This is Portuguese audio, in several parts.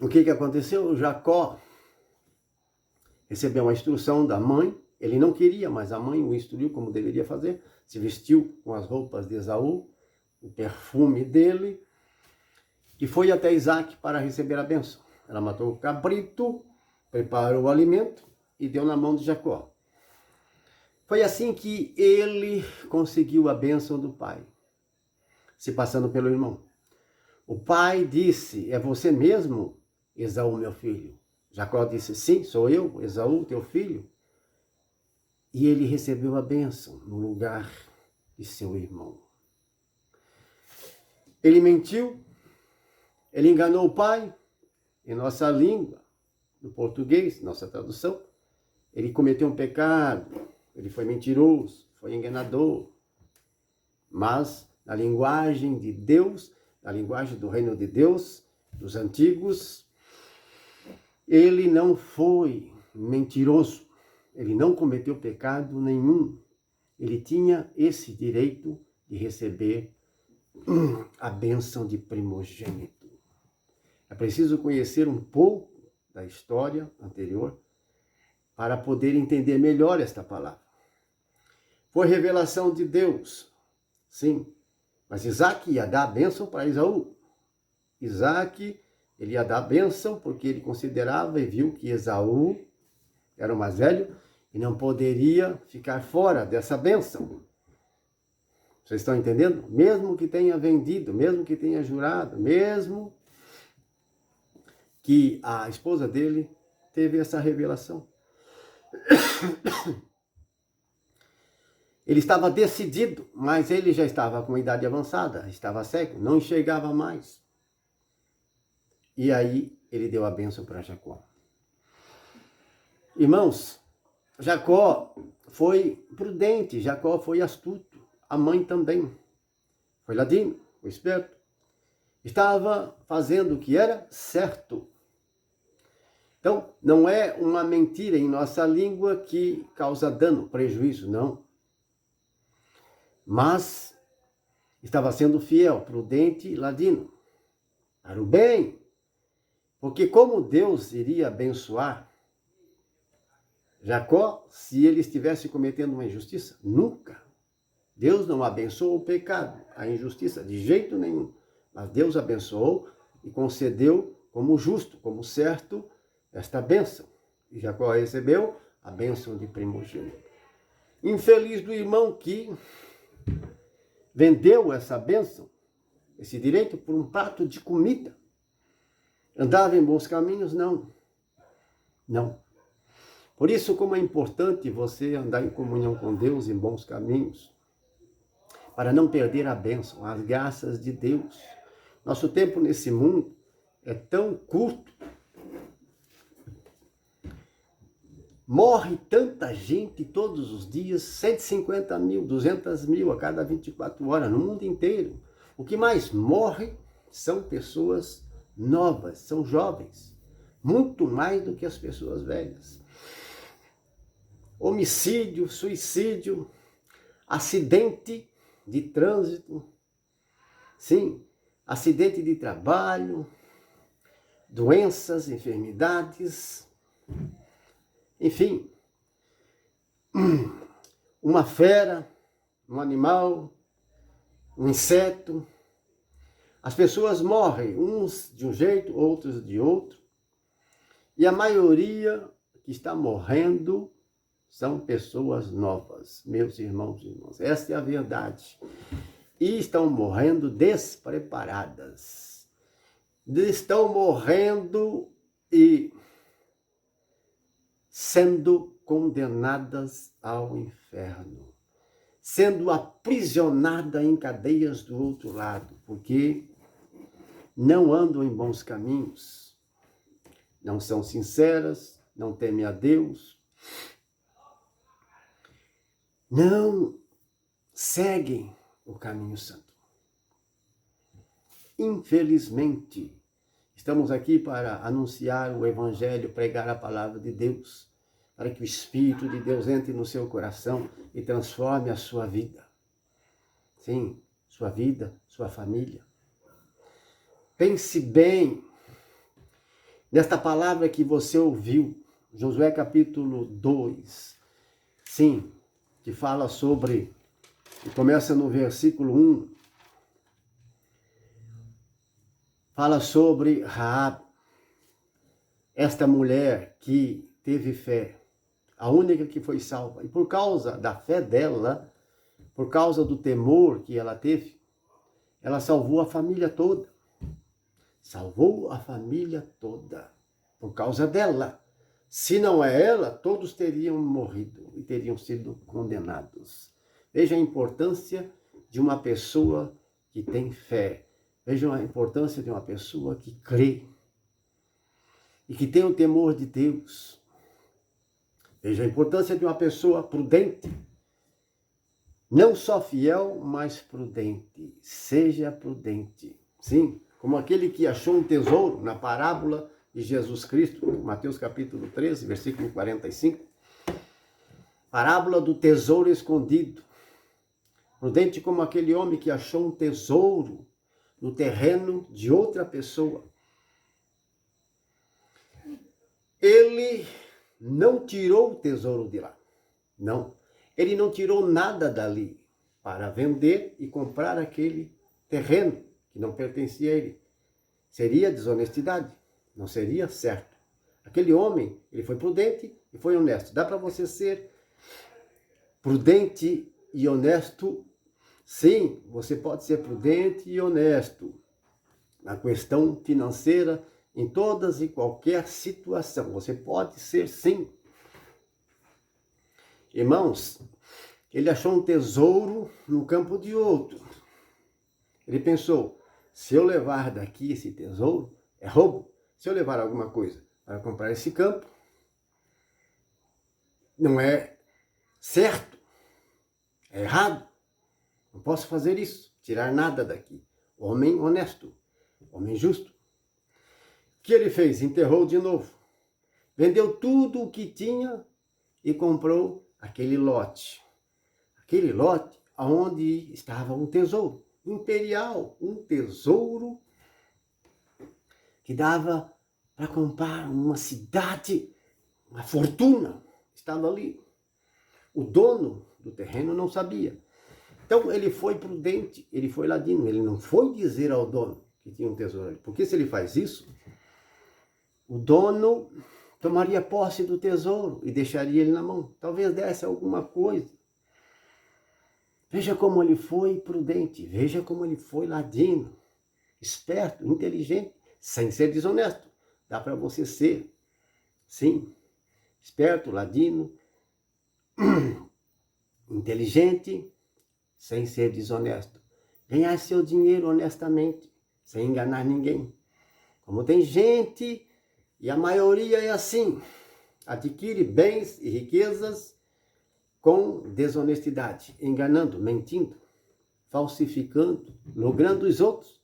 o que aconteceu? Jacó recebeu uma instrução da mãe, ele não queria, mas a mãe o instruiu como deveria fazer, se vestiu com as roupas de Esaú, o perfume dele, e foi até Isaac para receber a bênção. Ela matou o cabrito, preparou o alimento e deu na mão de Jacó. Foi assim que ele conseguiu a bênção do pai, se passando pelo irmão. O pai disse, é você mesmo, Esaú, meu filho? Jacó disse, sim, sou eu, Esaú, teu filho. E ele recebeu a bênção no lugar de seu irmão. Ele mentiu, ele enganou o pai, em nossa língua, no português, nossa tradução. Ele cometeu um pecado, ele foi mentiroso, foi enganador. Mas, na linguagem de Deus, na linguagem do reino de Deus, dos antigos, ele não foi mentiroso, ele não cometeu pecado nenhum. Ele tinha esse direito de receber a bênção de primogênito. É preciso conhecer um pouco da história anterior para poder entender melhor esta palavra. Foi revelação de Deus, sim, mas Isaac ia dar a bênção para Esaú. Isaac, ele ia dar a bênção porque ele considerava e viu que Esaú era o mais velho e não poderia ficar fora dessa bênção. Vocês estão entendendo? Mesmo que tenha vendido, mesmo que tenha jurado, mesmo que a esposa dele teve essa revelação. Ele estava decidido, mas ele já estava com idade avançada, estava cego, não enxergava mais. E aí ele deu a bênção para Jacó. Irmãos, Jacó foi prudente, Jacó foi astuto, a mãe também. Foi ladino, foi esperto. Estava fazendo o que era certo. Então, não é uma mentira em nossa língua que causa dano, prejuízo, não. Mas estava sendo fiel, prudente, ladino. Para o bem. Porque como Deus iria abençoar Jacó se ele estivesse cometendo uma injustiça? Nunca. Deus não abençoou o pecado, a injustiça, de jeito nenhum. Mas Deus abençoou e concedeu como justo, como certo, esta bênção. E Jacó recebeu a bênção de primogênito. Infeliz do irmão que vendeu essa bênção, esse direito, por um prato de comida. Andava em bons caminhos? Não. Não. Por isso, como é importante você andar em comunhão com Deus, em bons caminhos, para não perder a bênção, as graças de Deus. Nosso tempo nesse mundo é tão curto. Morre tanta gente todos os dias, 150 mil, 200 mil a cada 24 horas, no mundo inteiro. O que mais morre são pessoas novas, são jovens, muito mais do que as pessoas velhas. Homicídio, suicídio, acidente de trânsito, sim, acidente de trabalho, doenças, enfermidades, enfim, uma fera, um animal, um inseto. As pessoas morrem, uns de um jeito, outros de outro, e a maioria que está morrendo são pessoas novas, meus irmãos e irmãs. Essa é a verdade. E estão morrendo despreparadas. Estão morrendo e sendo condenadas ao inferno. Sendo aprisionadas em cadeias do outro lado, porque não andam em bons caminhos, não são sinceras, não temem a Deus, não seguem o caminho santo. Infelizmente, estamos aqui para anunciar o Evangelho, pregar a palavra de Deus, para que o Espírito de Deus entre no seu coração e transforme a sua vida. Sim, sua vida, sua família. Pense bem, nesta palavra que você ouviu, Josué capítulo 2, sim, que fala sobre, que começa no versículo 1, fala sobre Raab, esta mulher que teve fé, a única que foi salva. E por causa da fé dela, por causa do temor que ela teve, ela salvou a família toda. Salvou a família toda por causa dela. Se não é ela, todos teriam morrido e teriam sido condenados. Veja a importância de uma pessoa que tem fé. Veja a importância de uma pessoa que crê e que tem o temor de Deus. Veja a importância de uma pessoa prudente. Não só fiel, mas prudente. Seja prudente. Sim, como aquele que achou um tesouro na parábola de Jesus Cristo, Mateus capítulo 13, versículo 45. Parábola do tesouro escondido. Prudente como aquele homem que achou um tesouro no terreno de outra pessoa. Ele não tirou o tesouro de lá. Não. Ele não tirou nada dali para vender e comprar aquele terreno que não pertencia a ele. Seria desonestidade, não seria certo. Aquele homem, ele foi prudente e foi honesto. Dá para você ser prudente e honesto? Sim, você pode ser prudente e honesto na questão financeira, em todas e qualquer situação. Você pode ser sim. Irmãos, ele achou um tesouro no campo de outro. Ele pensou, se eu levar daqui esse tesouro, é roubo. Se eu levar alguma coisa para comprar esse campo, não é certo, é errado. Não posso fazer isso, tirar nada daqui. Homem honesto, homem justo. O que ele fez? Enterrou de novo. Vendeu tudo o que tinha e comprou aquele lote. Aquele lote onde estava um tesouro imperial, um tesouro que dava para comprar uma cidade, uma fortuna, estava ali. O dono do terreno não sabia. Então ele foi prudente, ele foi ladino, ele não foi dizer ao dono que tinha um tesouro ali. Porque se ele faz isso, o dono tomaria posse do tesouro e deixaria ele na mão. Talvez desse alguma coisa. Veja como ele foi prudente, veja como ele foi ladino, esperto, inteligente, sem ser desonesto. Dá para você ser, sim, esperto, ladino, inteligente, sem ser desonesto. Ganhar seu dinheiro honestamente, sem enganar ninguém. Como tem gente, e a maioria é assim, adquire bens e riquezas com desonestidade, enganando, mentindo, falsificando, logrando os outros.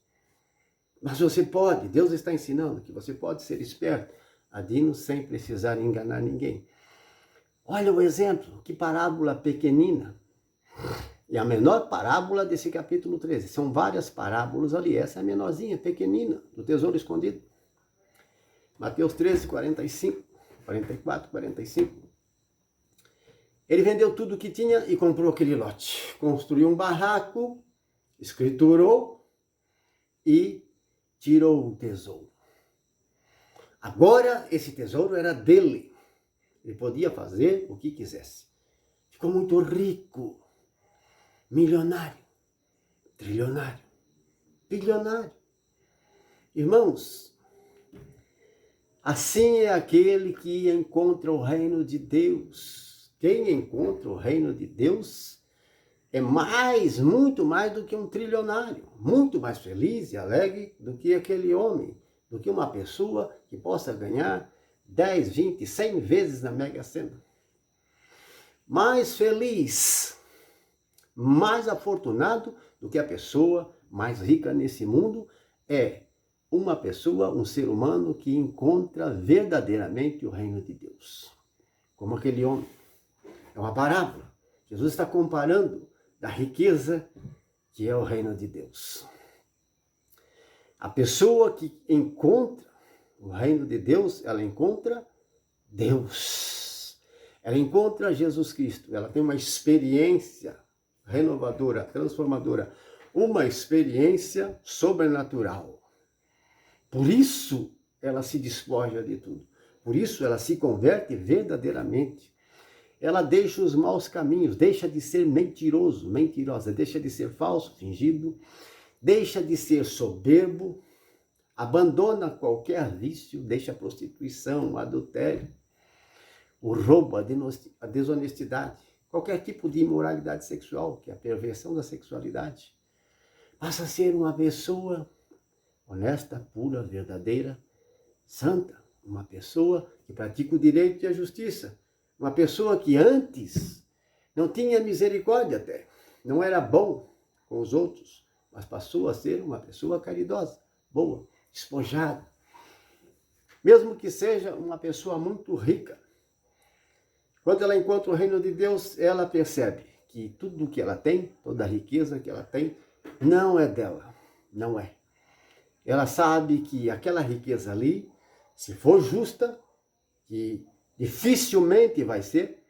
Mas você pode, Deus está ensinando que você pode ser esperto, ladino, sem precisar enganar ninguém. Olha o exemplo, que parábola pequenina. E a menor parábola desse capítulo 13. São várias parábolas ali. Essa é a menorzinha, pequenina, do tesouro escondido. Mateus 13, 45, 44, 45. Ele vendeu tudo o que tinha e comprou aquele lote. Construiu um barraco, escriturou e tirou o tesouro. Agora esse tesouro era dele. Ele podia fazer o que quisesse. Ficou muito rico. Milionário, trilionário, bilionário. Irmãos, assim é aquele que encontra o reino de Deus. Quem encontra o reino de Deus é muito mais do que um trilionário, muito mais feliz e alegre do que aquele homem, do que uma pessoa que possa ganhar 10, 20, 100 vezes na Mega Sena. Mais feliz, mais afortunado do que a pessoa mais rica nesse mundo é uma pessoa, um ser humano que encontra verdadeiramente o reino de Deus. Como aquele homem. É uma parábola. Jesus está comparando da riqueza que é o reino de Deus. A pessoa que encontra o reino de Deus, ela encontra Deus. Ela encontra Jesus Cristo. Ela tem uma experiência renovadora, transformadora, uma experiência sobrenatural. Por isso ela se despoja de tudo. Por isso ela se converte verdadeiramente. Ela deixa os maus caminhos, deixa de ser mentiroso, mentirosa, deixa de ser falso, fingido, deixa de ser soberbo, abandona qualquer vício, deixa a prostituição, o adultério, o roubo, a desonestidade, qualquer tipo de imoralidade sexual, que é a perversão da sexualidade. Passa a ser uma pessoa honesta, pura, verdadeira, santa, uma pessoa que pratica o direito e a justiça, uma pessoa que antes não tinha misericórdia até, não era bom com os outros, mas passou a ser uma pessoa caridosa, boa, despojada. Mesmo que seja uma pessoa muito rica, quando ela encontra o reino de Deus, ela percebe que tudo que ela tem, toda a riqueza que ela tem, não é dela, não é. Ela sabe que aquela riqueza ali, se for justa, que dificilmente vai ser,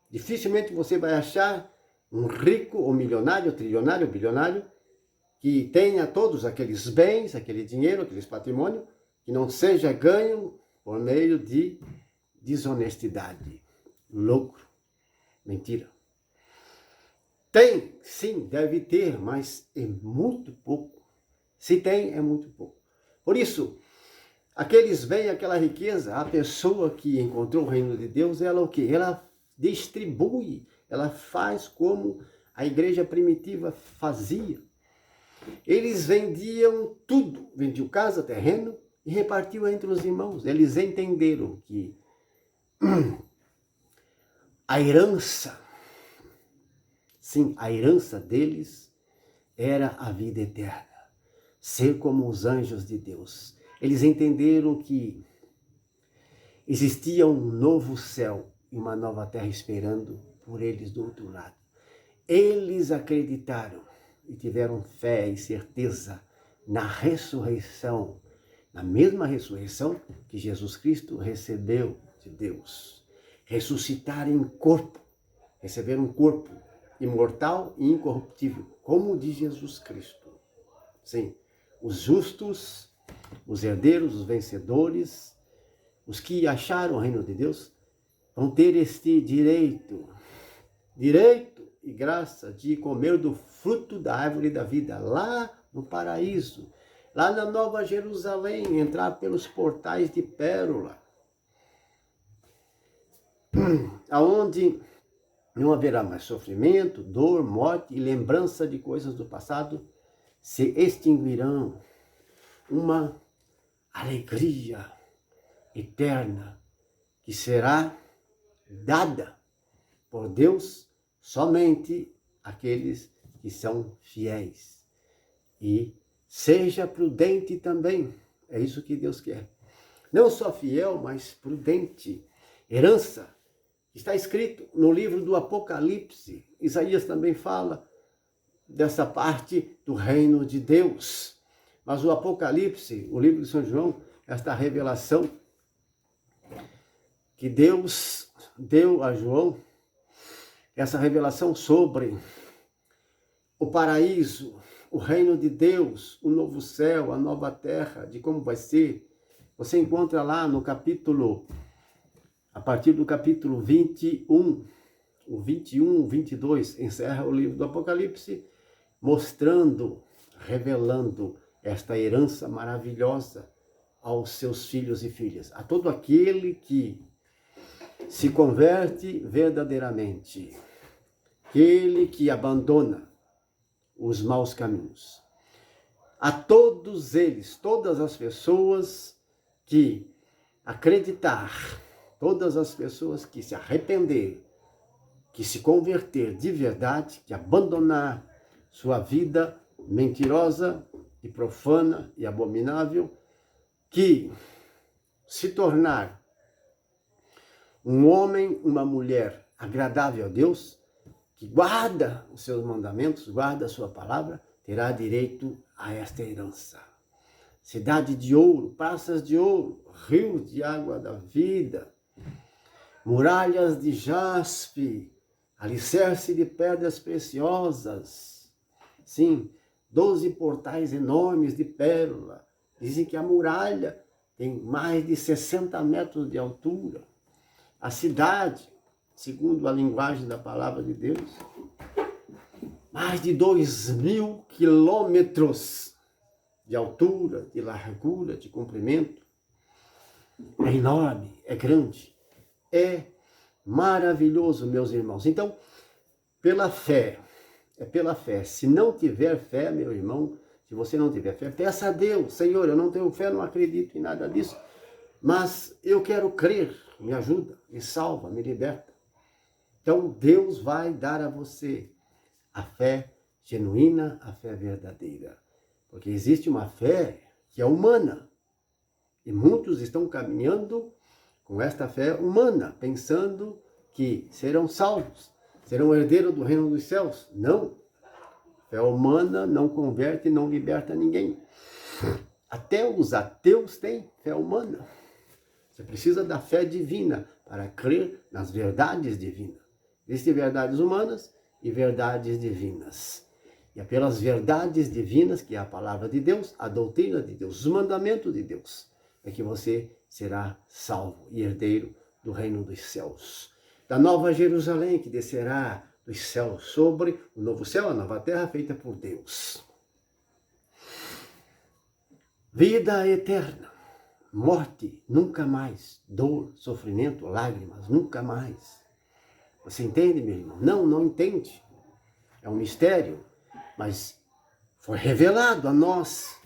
dificilmente você vai achar um rico ou milionário, trilionário, bilionário, que tenha todos aqueles bens, aquele dinheiro, aqueles patrimônio, que não seja ganho por meio de desonestidade, lucro, mentira. Tem, sim, deve ter, mas é muito pouco. Se tem, é muito pouco. Por isso, aqueles bens, aquela riqueza, a pessoa que encontrou o reino de Deus, ela o quê? Ela distribui, ela faz como a igreja primitiva fazia. Eles vendiam tudo, vendiam casa, terreno e repartiam entre os irmãos. Eles entenderam que a herança, sim, a herança deles era a vida eterna. Ser como os anjos de Deus. Eles entenderam que existia um novo céu e uma nova terra esperando por eles do outro lado. Eles acreditaram e tiveram fé e certeza na ressurreição, na mesma ressurreição que Jesus Cristo recebeu de Deus. Ressuscitar em corpo, receber um corpo imortal e incorruptível, como o de Jesus Cristo. Sim, os justos, os herdeiros, os vencedores, os que acharam o reino de Deus, vão ter este direito e graça de comer do fruto da árvore da vida, lá no paraíso, lá na Nova Jerusalém, entrar pelos portais de pérola, aonde não haverá mais sofrimento, dor, morte e lembrança de coisas do passado, se extinguirão. Uma alegria eterna que será dada por Deus somente àqueles que são fiéis. E seja prudente também, é isso que Deus quer. Não só fiel, mas prudente. Herança, está escrito no livro do Apocalipse. Isaías também fala dessa parte do reino de Deus. Mas o Apocalipse, o livro de São João, esta revelação que Deus deu a João, essa revelação sobre o paraíso, o reino de Deus, o novo céu, a nova terra, de como vai ser. Você encontra lá no capítulo, a partir do capítulo 21, o 21, o 22, encerra o livro do Apocalipse, mostrando, revelando esta herança maravilhosa aos seus filhos e filhas, a todo aquele que se converte verdadeiramente, aquele que abandona os maus caminhos. A todos eles, todas as pessoas que acreditar, todas as pessoas que se arrepender, que se converter de verdade, que abandonar sua vida mentirosa e profana e abominável, que se tornar um homem, uma mulher agradável a Deus, que guarda os seus mandamentos, guarda a sua palavra, terá direito a esta herança. cidade de ouro, praças de ouro, rios de água da vida, muralhas de jaspe, alicerce de pedras preciosas. Sim, 12 portais enormes de pérola. Dizem que a muralha tem mais de 60 metros de altura. A cidade, segundo a linguagem da palavra de Deus, mais de 2.000 quilômetros de altura, de largura, de comprimento. É enorme, é grande, é maravilhoso, meus irmãos. Então, pela fé, é pela fé. Se não tiver fé, meu irmão, se você não tiver fé, peça a Deus: Senhor, eu não tenho fé, não acredito em nada disso, mas eu quero crer, me ajuda, me salva, me liberta. Então, Deus vai dar a você a fé genuína, a fé verdadeira. Porque existe uma fé que é humana. E muitos estão caminhando com esta fé humana, pensando que serão salvos, serão herdeiros do reino dos céus. Não. Fé humana não converte e não liberta ninguém. Até os ateus têm fé humana. Você precisa da fé divina para crer nas verdades divinas. Existem verdades humanas e verdades divinas. E é pelas verdades divinas, que é a palavra de Deus, a doutrina de Deus, os mandamentos de Deus, é que você será salvo e herdeiro do reino dos céus. Da nova Jerusalém, que descerá dos céus sobre o novo céu, a nova terra feita por Deus. Vida eterna, morte, nunca mais, dor, sofrimento, lágrimas, nunca mais. Você entende, meu irmão? Não, não entende. É um mistério, mas foi revelado a nós